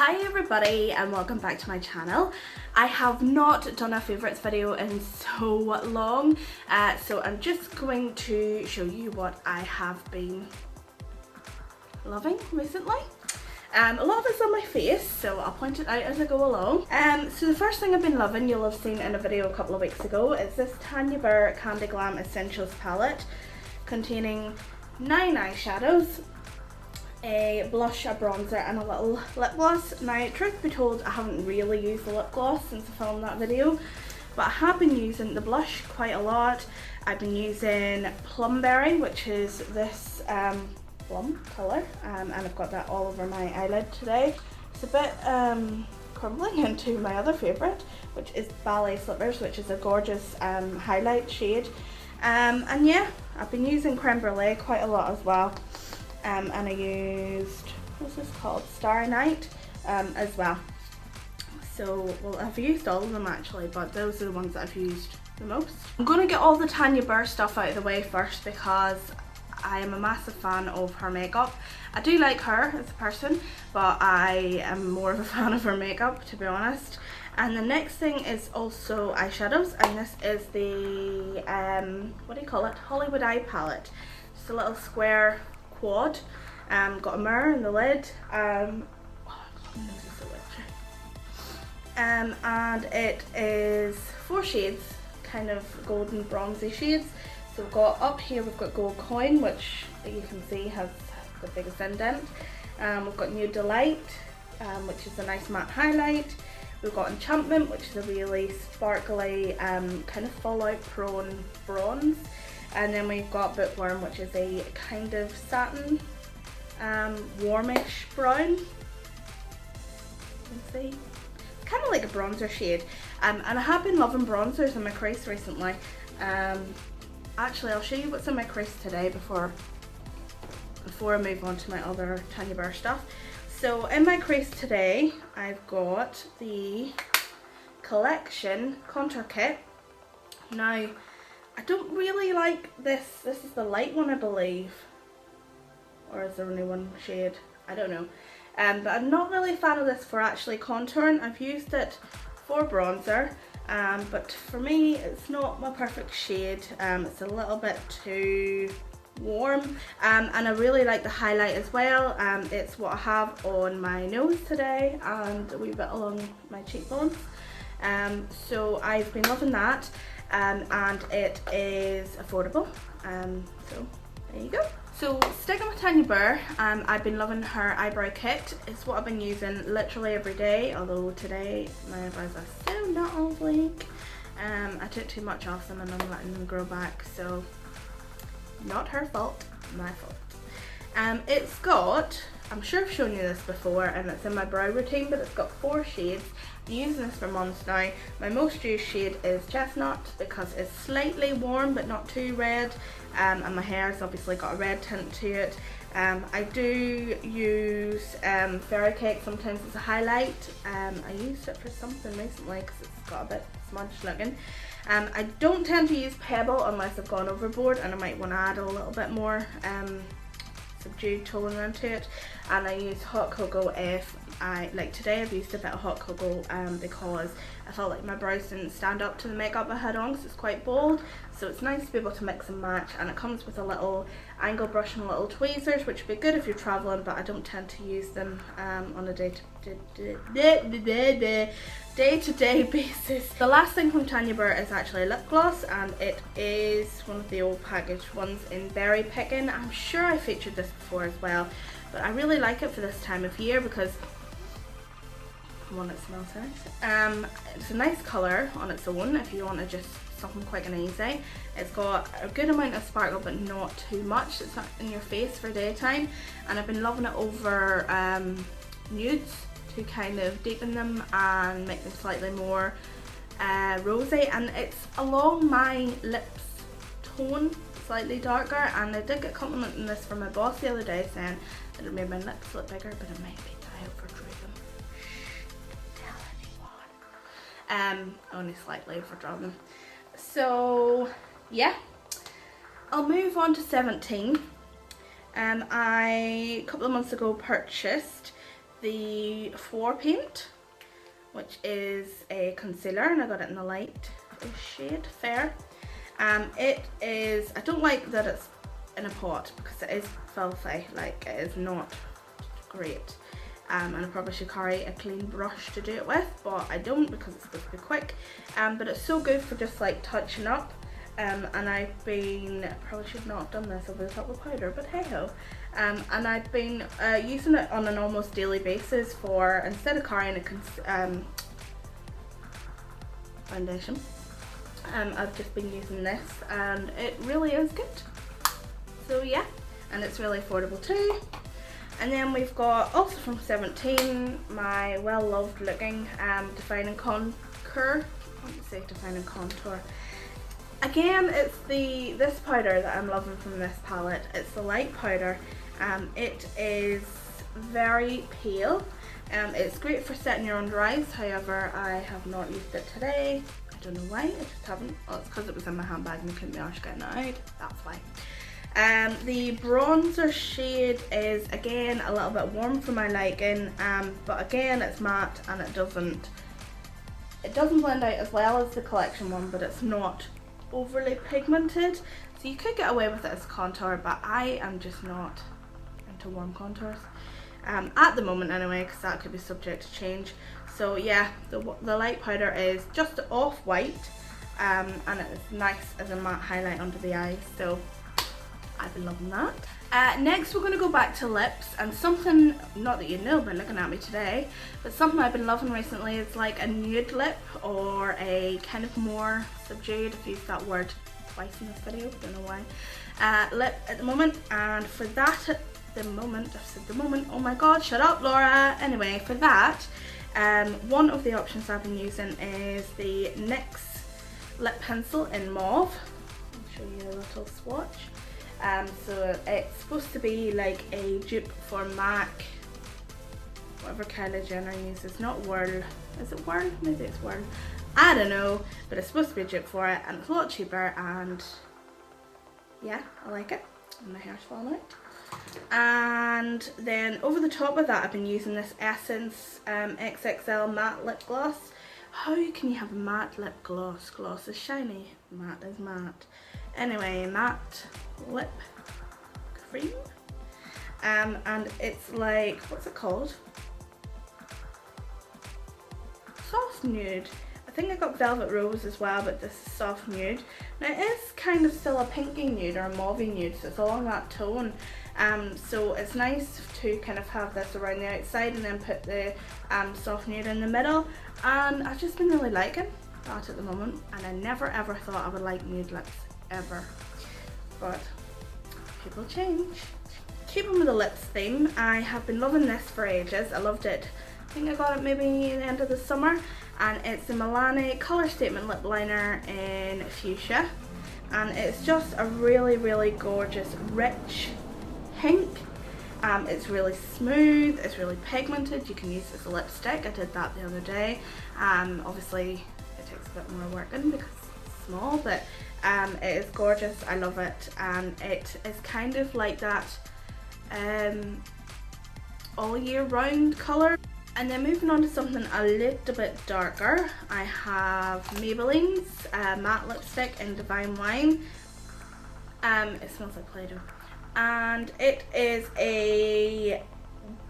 Hi everybody and welcome back to my channel. I have not done a favourites video in so long, so I'm just going to show you what I have been loving recently. A lot of it's on my face, so I'll point it out as I go along. So the first thing I've been loving, you'll have seen in a video a couple of weeks ago, is this Tanya Burr Candy Glam Essentials palette containing 9 eyeshadows, a blush, a bronzer and a little lip gloss. Now truth be told, I haven't really used the lip gloss since I filmed that video, but I have been using the blush quite a lot. I've been using Plumberry, which is this plum colour, and I've got that all over my eyelid today. It's a bit crumbling into my other favourite, which is Ballet Slippers, which is a gorgeous highlight shade. And yeah, I've been using Creme Brulee quite a lot as well. And I used, what's this called, Starry Night as well. So, well, I've used all of them actually, but those are the ones that I've used the most. I'm going to get all the Tanya Burr stuff out of the way first because I am a massive fan of her makeup. I do like her as a person, but I am more of a fan of her makeup, to be honest. And the next thing is also eyeshadows, and this is the, what do you call it, Hollywood Eye Palette. Just a little square quad, got a mirror in the lid, and it is 4 shades, kind of golden bronzy shades. So we've got up here, we've got Gold Coin, which you can see has the biggest indent. We've got New Delight, which is a nice matte highlight. We've got Enchantment, which is a really sparkly, kind of fallout prone bronze. And then we've got Bookworm, which is a kind of satin, warmish brown. You can see. It's kind of like a bronzer shade. And I have been loving bronzers in my crease recently. Actually, I'll show you what's in my crease today before I move on to my other Tanya Burr stuff. So in my crease today, I've got the Collection Contour Kit. Now, I don't really like this. This is the light one, I believe. Or is there only one shade? I don't know. But I'm not really a fan of this for actually contouring. I've used it for bronzer. But for me, it's not my perfect shade. It's a little bit too warm. And I really like the highlight as well. It's what I have on my nose today and a wee bit along my cheekbones. So I've been loving that. And it is affordable, so there you go. So sticking with Tanya Burr, I've been loving her eyebrow kit. It's what I've been using literally every day, although today my eyebrows are so not on fleek. I took too much off them and I'm letting them grow back, so not her fault, my fault. It's got, I'm sure I've shown you this before and it's in my brow routine, but it's got 4 shades. I'm using this for months now. My most used shade is Chestnut because it's slightly warm but not too red, and my hair's obviously got a red tint to it. I do use Fairy Cake sometimes as a highlight. I used it for something recently because it's got a bit smudged looking. I don't tend to use Pebble unless I've gone overboard and I might want to add a little bit more subdued tone into it, and I use Hot Cocoa if I, like today I've used a bit of Hot Cocoa because I felt like my brows didn't stand up to the makeup I had on because it's quite bold, so it's nice to be able to mix and match, and it comes with a little angle brush and little tweezers, which would be good if you're travelling, but I don't tend to use them on a day-to-day basis. The last thing from Tanya Burr is actually a lip gloss, and it is one of the old packaged ones in Berry Pickin'. I'm sure I featured this before as well, but I really like it for this time of year because one, it smells nice. It's a nice colour on its own if you want to just something quick and easy. It's got a good amount of sparkle but not too much. It's not in your face for daytime, and I've been loving it over nudes to kind of deepen them and make them slightly more rosy, and it's along my lips tone, slightly darker, and I did get a compliment on this from my boss the other day saying that it made my lips look bigger, but it might be that I overdrew them. Only slightly overdrawn them. So yeah, I'll move on to 17. I a couple of months ago purchased the Four Paint, which is a concealer, and I got it in the light shade Fair. It is, I don't like that it's in a pot because it is filthy, like it is not great. And I probably should carry a clean brush to do it with, but I don't because it's supposed to be quick. But it's so good for just like touching up. And I've been, probably should not have done this over the top of powder, but hey ho. And I've been using it on an almost daily basis for, instead of carrying a foundation, I've just been using this and it really is good. So yeah, and it's really affordable too. And then we've got, also from 17, my well-loved looking Define & Contour. I want to say Define & Contour. Again, it's this powder that I'm loving from this palette. It's the light powder. It is very pale. It's great for setting your under eyes, however I have not used it today. I don't know why, I just haven't. Oh, it's because it was in my handbag and I couldn't be arsed getting it out, that's why. The bronzer shade is again a little bit warm for my liking, but again it's matte and it doesn't blend out as well as the collection one, but it's not overly pigmented, so you could get away with it as contour, but I am just not into warm contours at the moment anyway, because that could be subject to change. So yeah, the light powder is just off-white, and it's nice as a matte highlight under the eyes, so I've been loving that. Next we're going to go back to lips, and something, not that you know by looking at me today, but something I've been loving recently is like a nude lip, or a kind of more subdued, I've used that word twice in this video, don't know why, lip at the moment. And for that at the moment, I've said the moment, oh my god, shut up Laura. Anyway, for that, one of the options I've been using is the NYX lip pencil in mauve. I'll show you a little swatch. So it's supposed to be like a dupe for MAC, whatever Kylie Jenner uses, not Whirl. Is it Whirl? Maybe it's Whirl. I don't know, but it's supposed to be a dupe for it, and it's a lot cheaper, and yeah, I like it. And my hair's falling out. And then over the top of that, I've been using this Essence XXL matte lip gloss. How can you have a matte lip gloss? Gloss is shiny, matte is matte. Anyway, matte lip cream, and it's like, what's it called? Soft nude. I think I got Velvet Rose as well, but this is soft nude. Now it is kind of still a pinky nude or a mauve nude, so it's along that tone. So it's nice to kind of have this around the outside and then put the soft nude in the middle, and I've just been really liking that at the moment, and I never ever thought I would like nude lips ever, but people change. Keeping with the lips theme, I have been loving this for ages. I loved it, I think I got it maybe at the end of the summer, and it's the Milani Colour Statement Lip Liner in Fuchsia, and it's just a really gorgeous rich pink. It's really smooth, it's really pigmented, you can use it as a lipstick. I did that the other day. Obviously it takes a bit more working because it's small, but it is gorgeous, I love it, and it is kind of like that all year round colour. And then moving on to something a little bit darker, I have Maybelline's matte lipstick in Divine Wine. It smells like Play-Doh, and it is a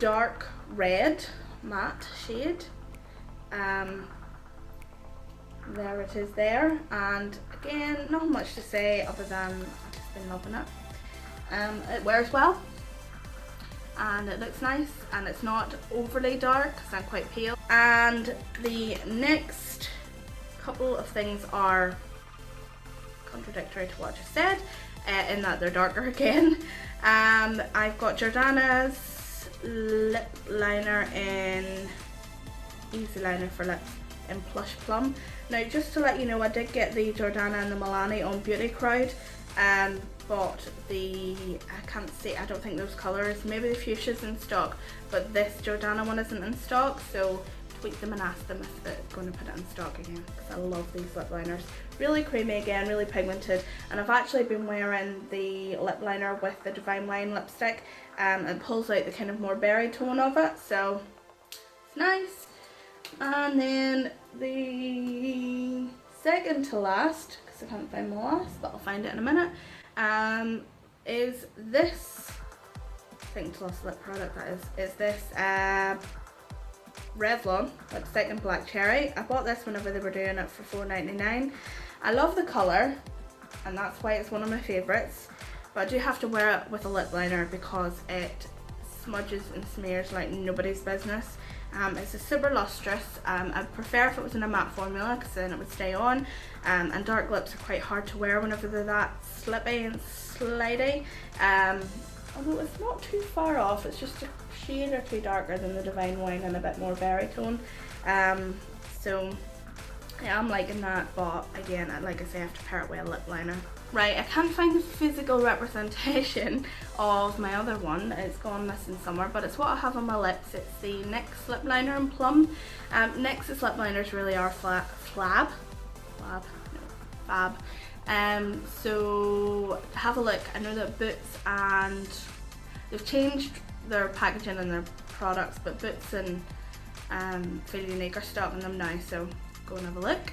dark red matte shade. There it is there, and again, not much to say other than I've just been loving it. It wears well, and it looks nice, and it's not overly dark because I'm quite pale. And the next couple of things are contradictory to what I just said, in that they're darker again. I've got Jordana's lip liner in Easy Liner for Lips in Plush Plum. Now just to let you know, I did get the Jordana and the Milani on Beauty Crowd, but I can't see, I don't think those colours, maybe the fuchsia's in stock, but this Jordana one isn't in stock, so tweet them and ask them if they're going to put it in stock again, because I love these lip liners. Really creamy again, really pigmented, and I've actually been wearing the lip liner with the Divine Wine lipstick, and it pulls out the kind of more berry tone of it, so And then the second to last, because I can't find my last, but I'll find it in a minute, is this second to last lip product, that is this Revlon lipstick in Black Cherry. I bought this whenever they were doing it for $4.99. I love the colour, and that's why it's one of my favourites, but I do have to wear it with a lip liner because it smudges and smears like nobody's business. It's a super lustrous. I'd prefer if it was in a matte formula because then it would stay on, and dark lips are quite hard to wear whenever they're that slippy and slidey, although it's not too far off. It's just a shade or two darker than the Divine Wine and a bit more berry tone, so yeah, I'm liking that, but again, like I say, I have to pair it with a lip liner. Right, I can't find the physical representation of my other one. It's gone missing somewhere, but it's what I have on my lips. It's the NYX lip liner in Plum. NYX's lip liners really are fab. So have a look. I know that Boots, and they've changed their packaging and their products, but Boots and Feel Unique are stocking them now, so go and have a look.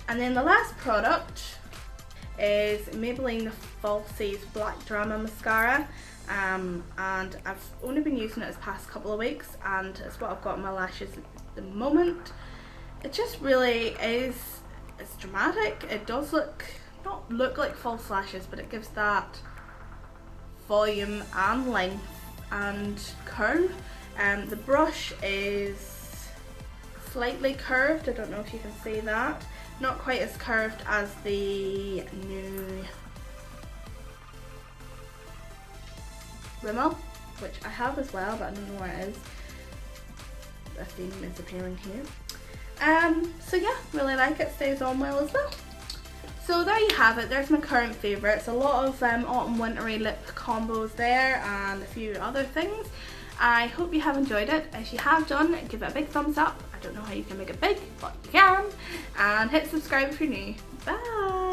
And then the last product is Maybelline Falsies Black Drama Mascara, and I've only been using it this past couple of weeks, and it's what I've got on my lashes at the moment. It just really is, it's dramatic. It does not look like false lashes, but it gives that volume and length and curve. The brush is slightly curved, I don't know if you can see that. Not quite as curved as the new Rimmel, which I have as well, but I don't know where it is. The theme is appearing here. So yeah, really like it, stays on well as well. So there you have it, there's my current favourites. A lot of autumn wintry lip combos there and a few other things. I hope you have enjoyed it. If you have done, give it a big thumbs up. I don't know how you can make it big, but you can. And hit subscribe if you're new. Bye!